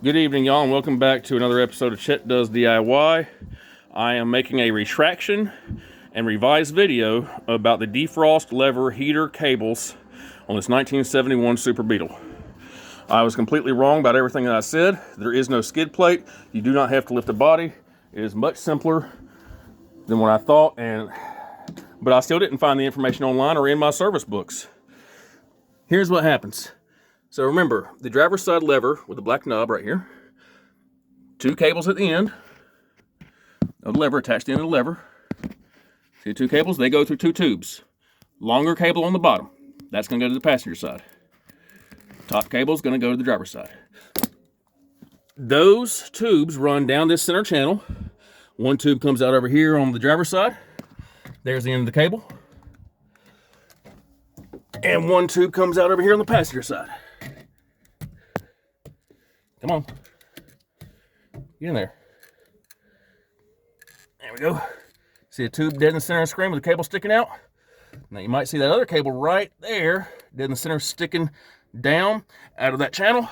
Good evening, y'all, and welcome back to another episode of Chet Does DIY. I am making a retraction and revised video about the Defrost Lever Heater Cables on this 1971 Super Beetle. I was completely wrong about everything that I said. There is no skid plate. You do not have to lift the body. It is much simpler than what I thought, but I still didn't find the information online or in my service books. Here's what happens. So remember, the driver's side lever with the black knob right here, two cables at the end of the lever attached to the end of the lever. See the two cables? They go through two tubes. Longer cable on the bottom. That's going to go to the passenger side. Top cable is going to go to the driver's side. Those tubes run down this center channel. One tube comes out over here on the driver's side. There's the end of the cable. And one tube comes out over here on the passenger side. Come on. Get in there. There we go. See a tube dead in the center of the screen with the cable sticking out? Now you might see that other cable right there, dead in the center, sticking down out of that channel.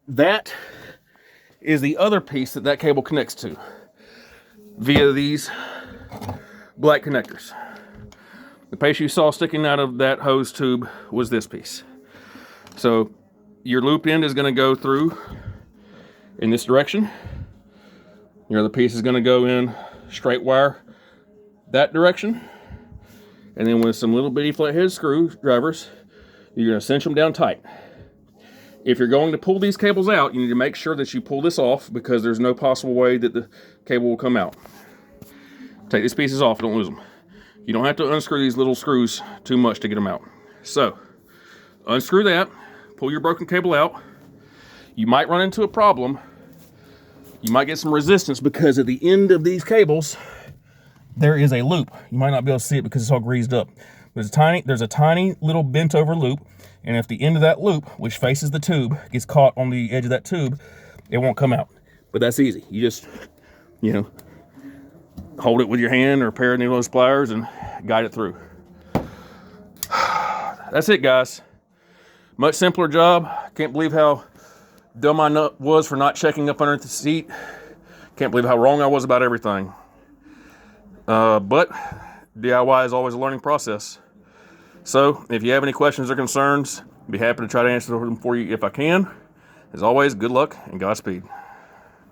That is the other piece that cable connects to via these black connectors. The piece you saw sticking out of that hose tube was this piece. So your loop end is going to go through in this direction. Your other piece is going to go in straight wire that direction. And then with some little bitty flathead screwdrivers, you're going to cinch them down tight. If you're going to pull these cables out, you need to make sure that you pull this off, because there's no possible way that the cable will come out. Take these pieces off, don't lose them. You don't have to unscrew these little screws too much to get them out. So, unscrew that, pull your broken cable out. You might run into a problem. You might get some resistance because at the end of these cables, there is a loop. You might not be able to see it because it's all greased up. There's a tiny little bent over loop, and if the end of that loop, which faces the tube, gets caught on the edge of that tube, it won't come out. But that's easy. You just, hold it with your hand or a pair of those pliers and guide it through. That's it, guys. Much simpler job. Can't believe how dumb I was for not checking up underneath the seat. Can't believe how wrong I was about everything. But DIY is always a learning process. So if you have any questions or concerns, I'd be happy to try to answer them for you if I can. As always, good luck and Godspeed.